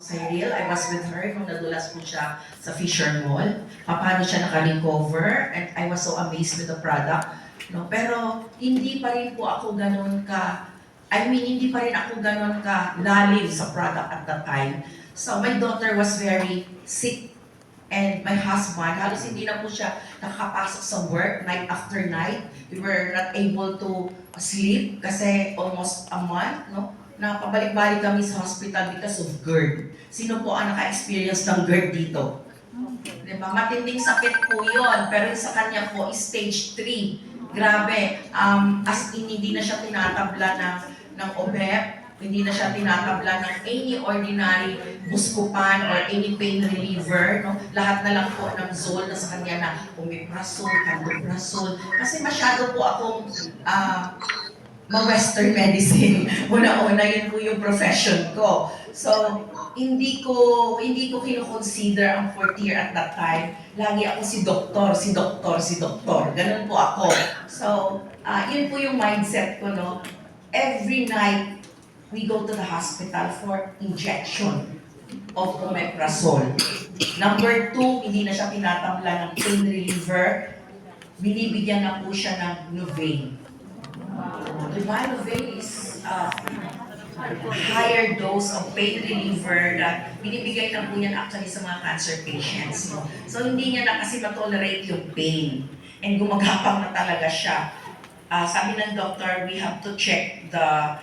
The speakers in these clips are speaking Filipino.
Cyril, I was with her nung nadulas po siya sa Fisher Mall. Paano siya naka-recover, and I was so amazed with the product. No? Pero hindi pa rin po ako ganun hindi pa rin ako ganun ka lalim sa product at that time. So my daughter was very sick, and my husband, halos hindi na po siya nakakapasok sa work night after night. We were not able to sleep kasi almost a month, no? Na pabalik-balik kami sa hospital because of GERD. Sino po ang naka-experience ng GERD dito? Diba? Matinding sakit po yun, pero sa kanya po is stage 3. Grabe, as in hindi na siya tinatabla ng OBEP, hindi na siya tinatabla ng any ordinary buskupan or any pain reliever. No? Lahat na lang po ng Zol na sa kanya na omeprazole, pantoprazole. Kasi masyado po akong ma-Western medicine. Una-una, yun po yung profession ko. So, hindi ko kino-consider ang fourth year at that time. Lagi ako si doktor, si doktor, si doktor. Ganun po ako. So, yun po yung mindset ko, no? Every night, we go to the hospital for injection of omeprazole. Number 2, hindi na siya tinatabla ng pain reliever. Binibigyan na po siya ng Novain. Diba, Novain is higher dose of pain reliever na binibigay na po yan actually sa mga cancer patients. No? So hindi niya na kasi ma-tolerate yung pain. And gumagapang na talaga siya. Sabi ng doctor, we have to check the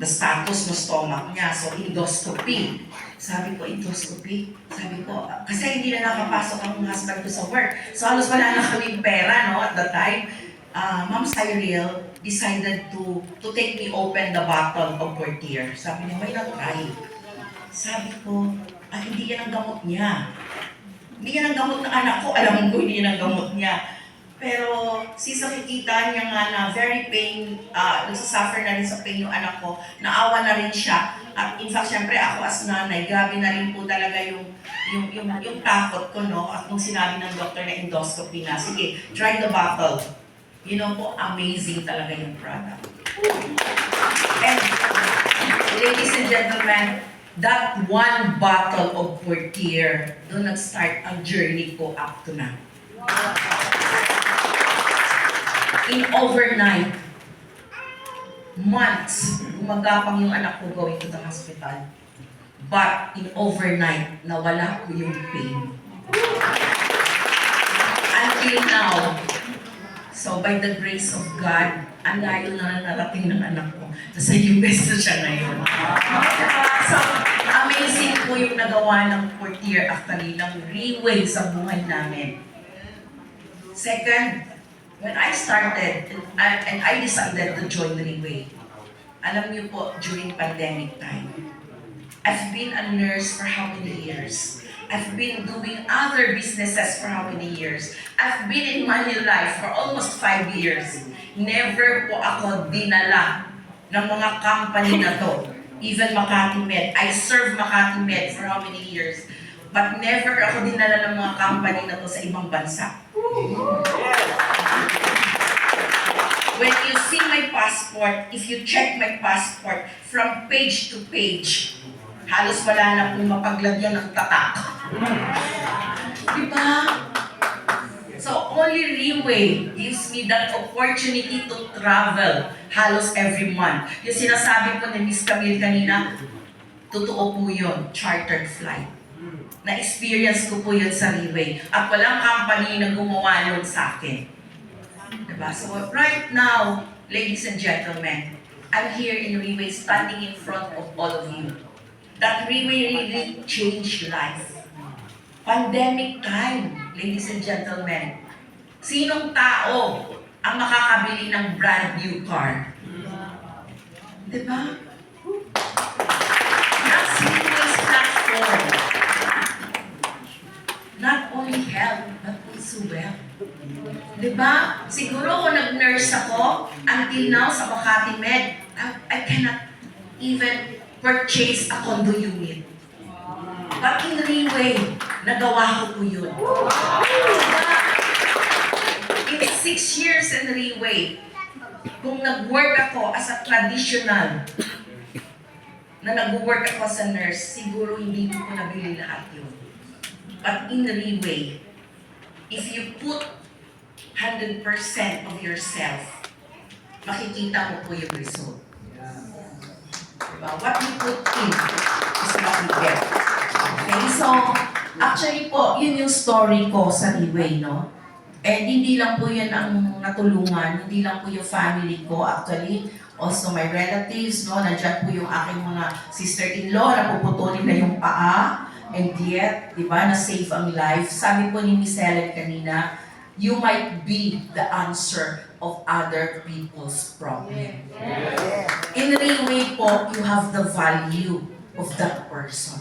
status ng stomach niya. So endoscopy. Sabi ko, endoscopy? Sabi ko, kasi hindi na nakapasok ang husband ko sa work. So halos wala na kaming pera, no, at the time. Ma'am Cyril decided to take me open the bottle of Portier. Sabi niya, why not try? Sabi ko, hindi yan ang gamot niya. Hindi yan ang gamot ng anak ko. Alam ko, hindi yan ang gamot niya. Pero since nakikita niya nga na very pain, nagsasuffer na rin sa pain yung anak ko, naawa na rin siya. At in fact, syempre ako as nanay, grabe na rin po talaga yung takot ko, no? At nung sinabi ng doctor na endoscopy na, sige, try the bottle. You know po, amazing talaga yung product. And ladies and gentlemen, that one bottle of Portier, doon nag-start ang journey ko up to now. In overnight, months, gumagapang yung anak ko going to the hospital. But in overnight, nawala ko yung pain. Until now, so by the grace of God, ang layo na narating ng anak ko. Nasa US na siya ngayon. So, amazing po yung nagawa ng Portier actually, ng Reway sa buhay namin. Second, when I started and I decided to join Reway, alam niyo po, during pandemic time, I've been a nurse for how many years? I've been doing other businesses for how many years? I've been in Manulife for almost 5 years. Never po ako dinala ng mga company na to. Even Makati Med. I served Makati Med for how many years? But never ako dinala ng mga company na to sa ibang bansa. When you see my passport, if you check my passport from page to page, halos wala na pong mapaglagyan ng tatak. Diba? So, only Reway gives me that opportunity to travel halos every month. Yung sinasabi po ni Miss Camille kanina, totoo po yun, chartered flight. Na-experience ko po yun sa Reway. At walang company na gumawa nun sa akin. Diba? So, right now, ladies and gentlemen, I'm here in Reway standing in front of all of you. That Reway really changed life. Pandemic time, ladies and gentlemen. Sinong tao ang makakabili ng brand new car? Diba? That's Reway's platform. Not only health, but also wealth. Diba? Siguro kung nag-nurse ako, until now sa Makati Med, I cannot even purchase a condo unit. But in Reway, nagawa ko po yun. In 6 years in Reway, kung nag-work ako as a traditional na nag-work ako as a nurse, siguro hindi ko nabili lahat yun. But in Riway, if you put 100% of yourself, makikita mo po yung result. Diba? What you put in is what you get. Okay, so actually po, yun yung story ko sa Riway, no? And hindi lang po yan ang natulungan, hindi lang po yung family ko actually, also my relatives, no? Nandiyan po yung aking mga sister-in-law na puputulin na yung paa, and yet, di ba, na-save ang life. Sabi po ni Miss Helen kanina, you might be the answer of other people's problem. In Riway po, you have the value of that person.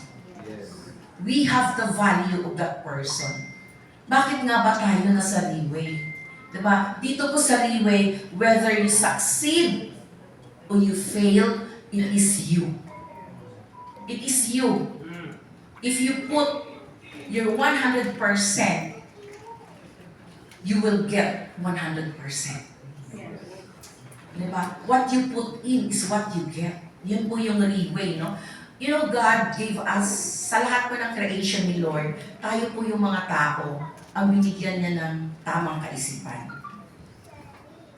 We have the value of that person. Bakit nga ba tayo nasa Riway? Diba? Dito po sa Riway, whether you succeed or you fail, it is you. It is you. If you put your 100%, you will get 100%. Diba? What you put in is what you get. Yun po yung Riway, no? You know, God gave us, sa lahat po ng creation ni Lord, tayo po yung mga tao, ang binigyan niya ng tamang kaisipan.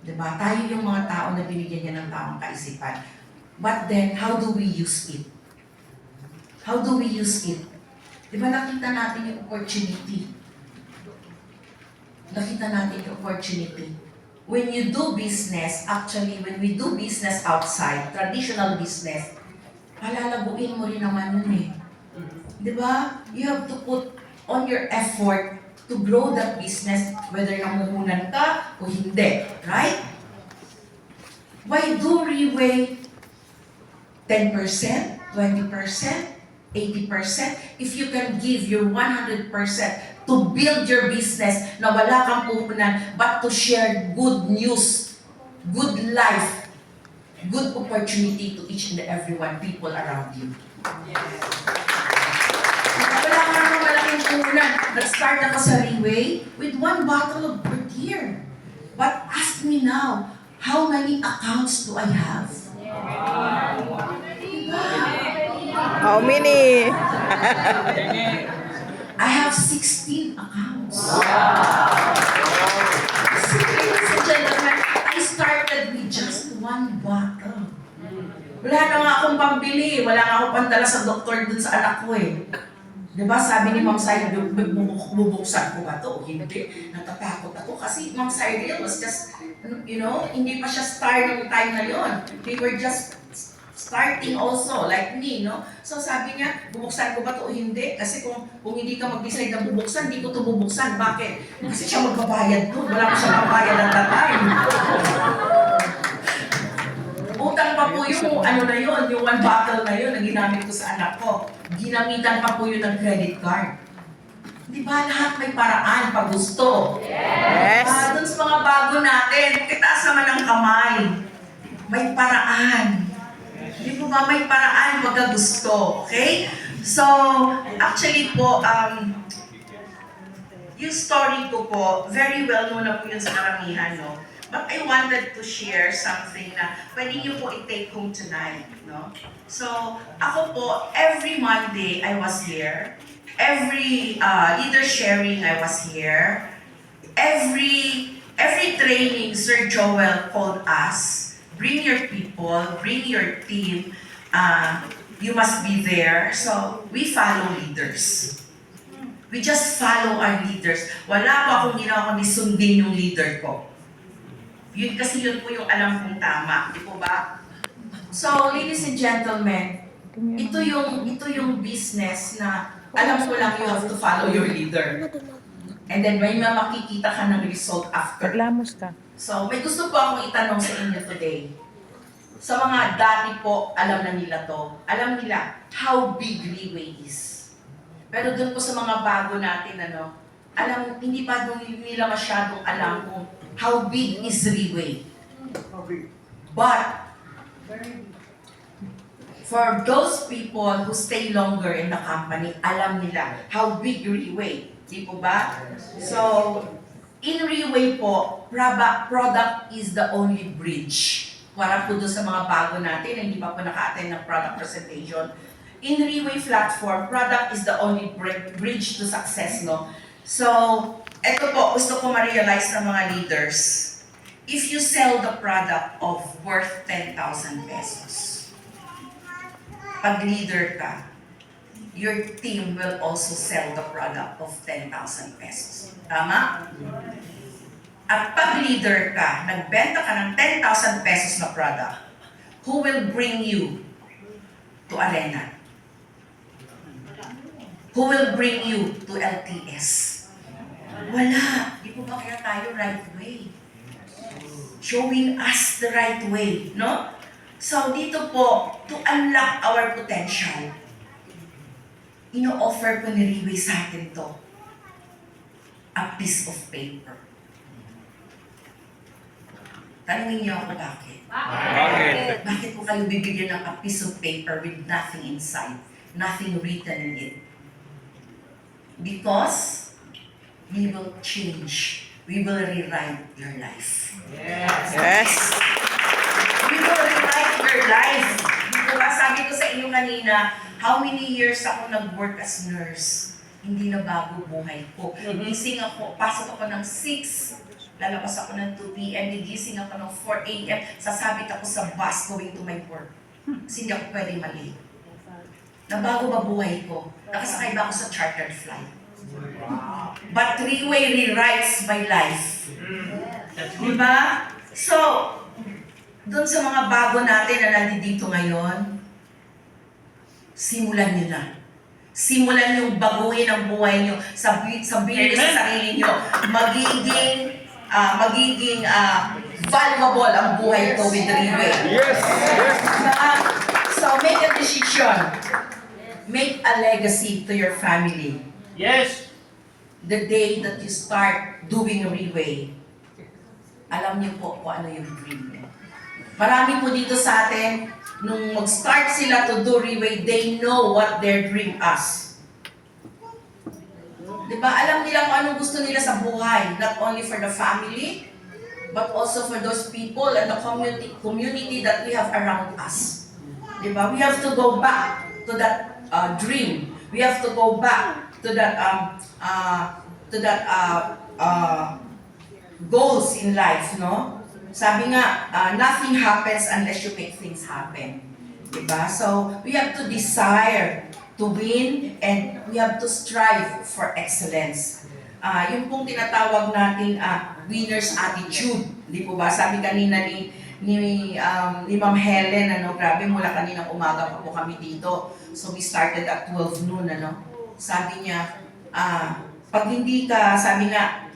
Diba? Tayo yung mga tao na binigyan niya ng tamang kaisipan. But then, how do we use it? How do we use it? Diba nakita natin yung opportunity? Nakita natin yung opportunity. When you do business, actually, when we do business outside, traditional business, palalabuin mo rin naman yun eh. Diba? You have to put on your effort to grow that business, whether namumunan ka o hindi. Right? Why do Riway 10%, 20%, 80%? If you can give your 100% to build your business na wala kang pupunan, but to share good news, good life, good opportunity to each and every one, people around you. Wala ka naman malaking puhunan. Nag-start ako sa Riway with 1 bottle of beer. But ask me now, how many accounts do I have? How many? I have 16 accounts. Ladies and gentlemen, I started with just 1 bottle. Wala na nga akong pambili, wala nga akong pandala sa doktor dun sa anak ko eh. Diba sabi ni Ma'am Cyril, bubuksan ko ba ito? Hindi. Natatakot ako kasi Ma'am Cyril was just, you know, hindi pa siya star ng time na yon. They were just starting also, like me, no? So sabi niya, bubuksan ko ba ito o hindi? Kasi kung hindi ka mag-decide na bubuksan, hindi ko ito bubuksan. Bakit? Kasi siya magbabayad doon. Wala ko siya magbayad at that time. Utang pa po yung ano na yun, yung 1 bottle na yun na ginamit ko sa anak ko. Ginamitan pa po yun ng credit card. Di ba lahat may paraan pag gusto? Yes! Doon sa mga bago natin, kitaas naman ang kamay. May paraan. Di po ba may paraan pagka gusto? Okay? So, actually po, yung story ko po, very well known na po yun sa karamihan, no? But I wanted to share something na pwede niyo po i-take home tonight, no? So, ako po, every Monday I was here. Every leader sharing I was here. Every training, Sir Joel called us. Bring your people, bring your team. You must be there. So, we follow leaders. We just follow our leaders. Wala pa akong ginawa kundi sundin yung leader ko. Yun kasi yun po yung alam kong tama, di po ba? So, ladies and gentlemen, ito yung business na alam ko lang you have to follow your leader. And then may makikita ka ng result after. Paglamos ka. So, may gusto po akong itanong sa inyo today. Sa mga dati po, alam na nila to. Alam nila how big Riway is. Pero dun po sa mga bago natin, hindi pa nila masyadong alam kung how big is Riway. But, for those people who stay longer in the company, alam nila how big Riway. Di po ba? So, in Riway po, product is the only bridge para po doon sa mga bago natin na hindi pa po naka-attend ng product presentation. In Reway platform, product is the only bridge to success, no? So, eto po, gusto ko ma-realize ng mga leaders. If you sell the product of worth 10,000 pesos, pag leader ka, your team will also sell the product of 10,000 pesos. Tama? At pag leader ka, nagbenta ka ng 10,000 pesos na product, who will bring you to Arena? Who will bring you to LTS? Wala. Di po ba kaya tayo right way? Showing us the right way, no? So dito po, to unlock our potential, ino-offer po ni Reway sa atin to, a piece of paper. Tanungin niyo ako bakit? Bakit? Bakit po kayo bibigyan ng a piece of paper with nothing inside, nothing written in it? Because we will change, we will rewrite your life. Yes. We will rewrite your life. Diba, sabi ko sa inyo kanina, how many years ako nag-work as nurse? Hindi na bago buhay ko. Gising ako, pasok ako ng 6, lalabas ako ng 2 p.m., gigising ako ng 4 a.m., sasabit ako sa bus going to my work. Kasi hindi ako pwede mali. Nabago ba buhay ko? Nakasakay ba ako sa chartered flight? But Reway rewrites my life. Diba? So, doon sa mga bago natin na nandito ngayon, simulan nyo na. Simulan yung baguhin ang buhay nyo. Sabihin nyo sa sarili nyo, magiging valuable ang buhay ko with Reway. Yes! So make a decision. Make a legacy to your family. Yes! The day that you start doing Reway, alam niyo po kung ano yung dream niyo. Marami po dito sa atin, nung mag-start sila to do Reway, they know what their dream is. Diba? Alam nila kung anong gusto nila sa buhay, not only for the family, but also for those people and the community that we have around us. Diba? We have to go back to that dream. We have to go back to that goals in life, no? Sabi nga, nothing happens unless you make things happen. Diba? So, we have to desire to win and we have to strive for excellence. Yung pong tinatawag nating winner's attitude. Di po ba? Sabi kanina ni Ma'am Helen, grabe, mula kaninang umaga pa po kami dito. So, we started at 12 noon, Sabi niya, pag hindi ka, sabi nga,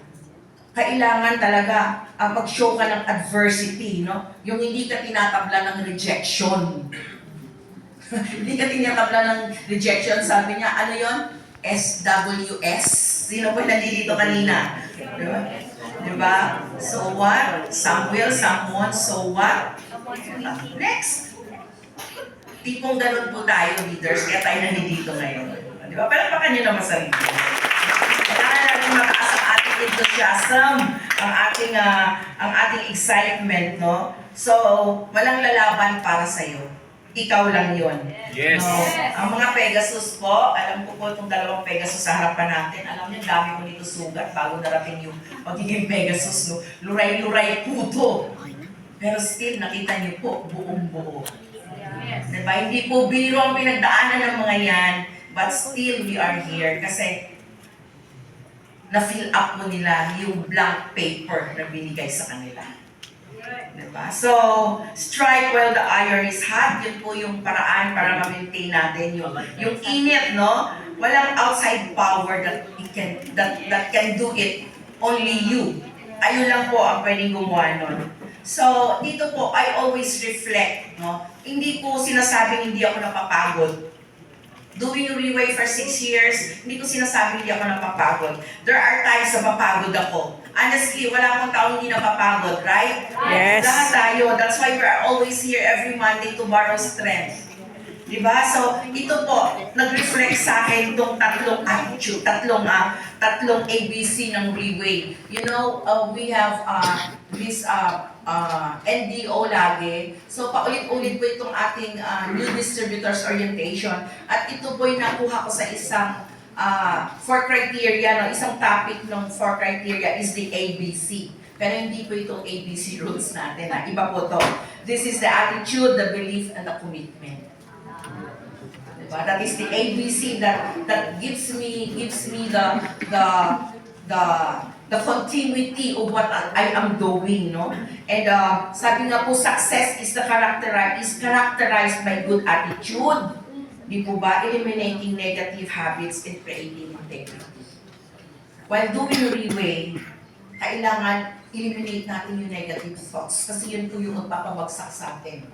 kailangan talaga mag-show ka ng adversity, no? Yung hindi ka tinatabla ng rejection. Hindi ka tinatabla ng rejection, sabi niya, ano yon? SWS. Sino po yung nandito kanina? Diba? Diba? So what? Some will, some won't. So what? Next. Tipong ganun po tayo, leaders, kaya tayo nandito ngayon. Diba? Pero pa kanyo naman sarili. Kailangan natin mataas ang ating enthusiasm, ang ating excitement, no? So, walang lalaban para sa'yo. Ikaw lang yon. Yes. No? Ang mga Pegasus po, alam ko po itong dalawang Pegasus sa harapan natin. Alam niyo, dami ko dito sugat bago narating yung pagiging Pegasus, no? Luray-luray puto. Pero still, nakita niyo po, buong-buo. Diba? Hindi po biro ang pinagdaanan ng mga yan, but still we are here kasi na-fill up mo nila yung blank paper na binigay sa kanila. Diba? So, strike while the iron is hot. Yun po yung paraan para ma-maintain natin yung init, no? Walang outside power that can do it. Only you. Ayun lang po ang pwedeng gumawa nun. So, dito po, I always reflect, no? Hindi ko sinasabing hindi ako napapagod. Doing Reway for 6 years, hindi ko sinasabing hindi ako napapagod. There are times na mapagod ako. Honestly, wala akong taong hindi napapagod, right? Yes. Lahat tayo. That's why we're always here every Monday to borrow strength. Diba? So, ito po, nag-reflect sa akin itong tatlong attitude, tatlong ABC ng Reway. You know, we have this NDO lagi. So, paulit-ulit po itong ating new distributors orientation. At ito po yung nakuha ko sa isang 4 criteria, no? Isang topic ng 4 criteria is the ABC. Pero hindi po itong ABC rules natin. Iba po to. This is the attitude, the belief, and the commitment. Diba? That is the ABC that gives me the continuity of what I am doing, no? And sabi nga po, success is characterized by good attitude. Di po ba? Eliminating negative habits and creating integrity. While doing Reway, kailangan eliminate natin yung negative thoughts kasi yun po yung magpapabagsak sa atin.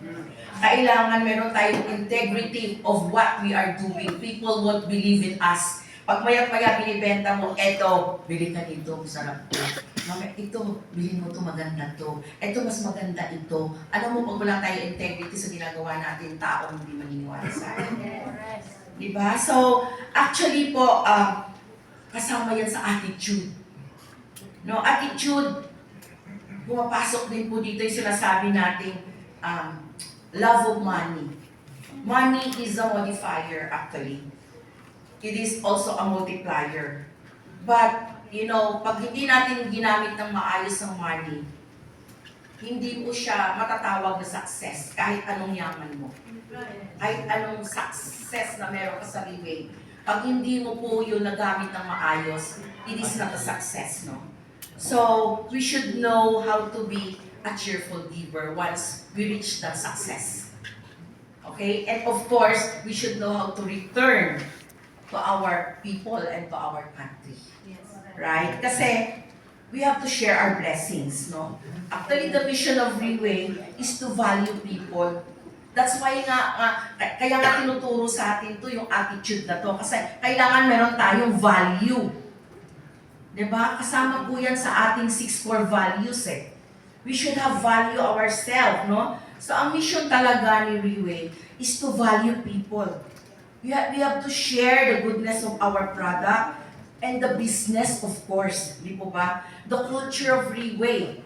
Kailangan meron tayong integrity of what we are doing. People won't believe in us. Pag maya-maya binibenta mo, eto, bili ka nito, masarap to. Mama, ito, bilhin mo to, maganda to. Eto, mas maganda ito. Alam mo, pag wala tayong integrity sa ginagawa natin, tao hindi maniniwala sa atin. Diba? So, actually po, kasama yan sa attitude. No, attitude, pumapasok din po dito yung sinasabi nating love of money. Money is a modifier actually. It is also a multiplier. But, you know, pag hindi natin ginamit ng maayos ang money, hindi mo siya matatawag na success kahit anong yaman mo. Kahit anong success na meron ka sa Reway. Pag hindi mo po yung nagamit ng maayos, it is not a success, no? So, we should know how to be a cheerful giver once we reach that success. Okay? And of course, we should know how to return to our people and to our country. Right? Kasi, we have to share our blessings, no? Actually, the mission of Reway is to value people. That's why kaya nga tinuturo sa atin to yung attitude na to. Kasi kailangan meron tayong value. Diba? Kasama po yan sa ating 6 core values eh. We should have value ourselves, no? So ang mission talaga ni Reway is to value people. We have to share the goodness of our product and the business, of course. Di po ba? The culture of Reway.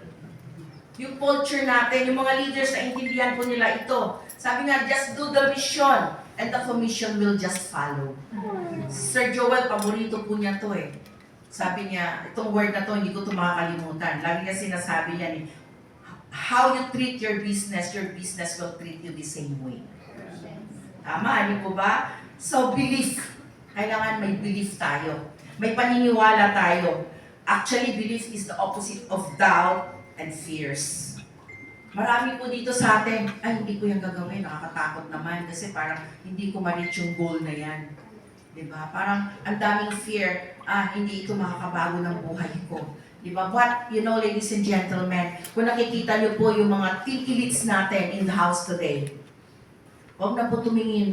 Yung culture natin, yung mga leaders na intindihan po nila ito. Sabi nga, just do the mission and the commission will just follow. Sir Joel, paborito po niya to eh. Sabi niya, itong word na to, hindi ko ito makakalimutan. Lagi niya sinasabi niya, how you treat your business will treat you the same way. Tama, di po ba? So, belief. Kailangan may belief tayo. May paniniwala tayo. Actually, belief is the opposite of doubt and fears. Marami po dito sa atin, ay, hindi ko yung gagawin, nakakatakot naman kasi parang hindi ko ma-reach yung goal na yan. Diba? Parang ang daming fear, hindi ito makakabago ng buhay ko. Diba? But, you know, ladies and gentlemen, kung nakikita niyo po yung mga team elites natin in the house today, huwag na po tumingin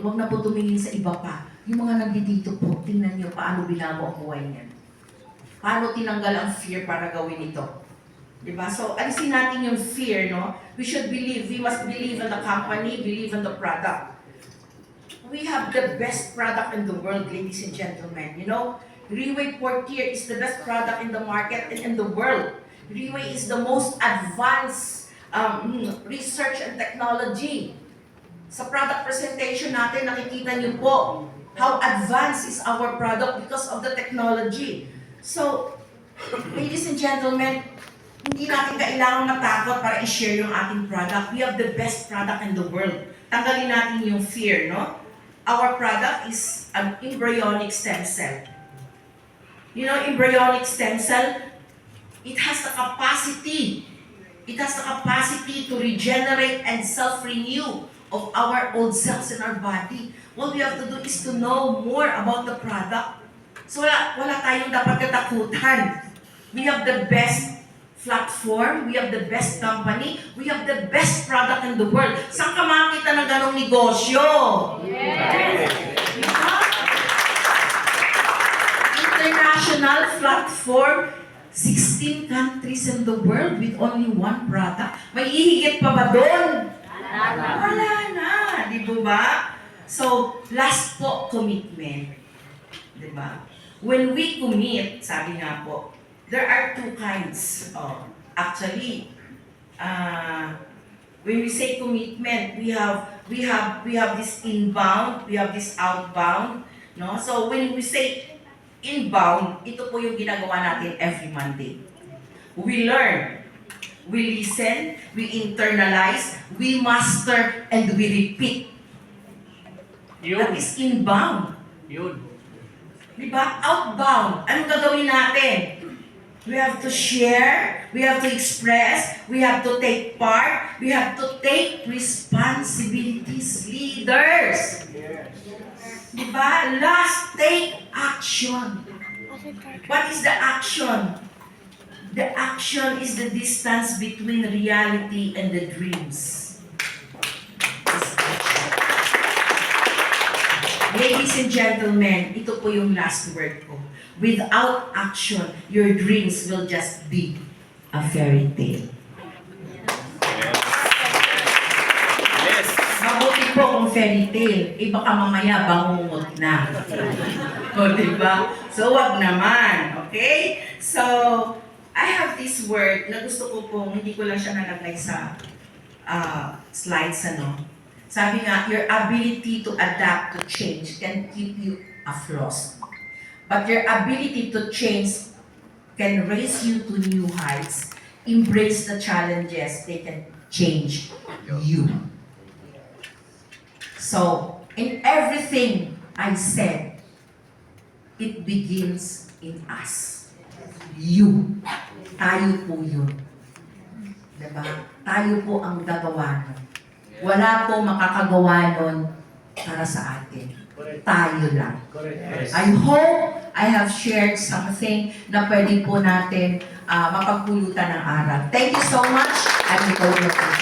sa iba pa. Yung mga nandito po, tingnan niyo paano binago ang buhay niyan. Paano tinanggal ang fear para gawin ito. Diba? So, alisin natin yung fear, no? We must believe in the company, believe in the product. We have the best product in the world, ladies and gentlemen. You know, Reway Portier is the best product in the market and in the world. Reway is the most advanced research and technology. Sa product presentation natin, nakikita niyo po how advanced is our product because of the technology. So, ladies and gentlemen, hindi natin kailangan matakot para i-share yung ating product. We have the best product in the world. Tanggalin natin yung fear, no? Our product is an embryonic stem cell. You know, embryonic stem cell, it has the capacity to regenerate and self-renew of our old cells in our body. What we have to do is to know more about the product. So wala tayong dapat katakutan. We have the best platform, we have the best company, we have the best product in the world. Saan ka makakita ng ganong negosyo? Yes! International platform, 16 countries in the world with only one product. May ihigit pa ba doon? Wala na, di ba? So, last po, commitment. Diba? When we commit, sabi nga po, there are two kinds. Actually, when we say commitment, we have this inbound, we have this outbound, no? So when we say inbound, ito po yung ginagawa natin every Monday. We learn, we listen, we internalize, we master, and we repeat. That Yun. is inbound. Yun. Diba? Outbound. Anong gagawin natin? We have to share, we have to express, we have to take part, we have to take responsibilities, leaders. Diba? Last, take action. What is the action? The action is the distance between reality and the dreams. Ladies and gentlemen, ito po yung last word ko. Without action, your dreams will just be a fairy tale. Yes. Mabuti po kung fairy tale, baka mamaya bangungot na. O, diba? So, wag naman. Okay? So, I have this word na gusto ko pong, hindi ko lang siya nalagay sa slides, ano. Sabi nga, your ability to adapt to change can keep you afloat. But your ability to change can raise you to new heights. Embrace the challenges, they can change you. So, in everything I said, it begins in us. You. Tayo po yun. Diba? Tayo po ang gagawa nun. Wala po makakagawa nun para sa atin. Tayo lang. Yes. I hope I have shared something na pwede po natin mapagpulutan ng aral. Thank you so much. I'm Nicole Lopez.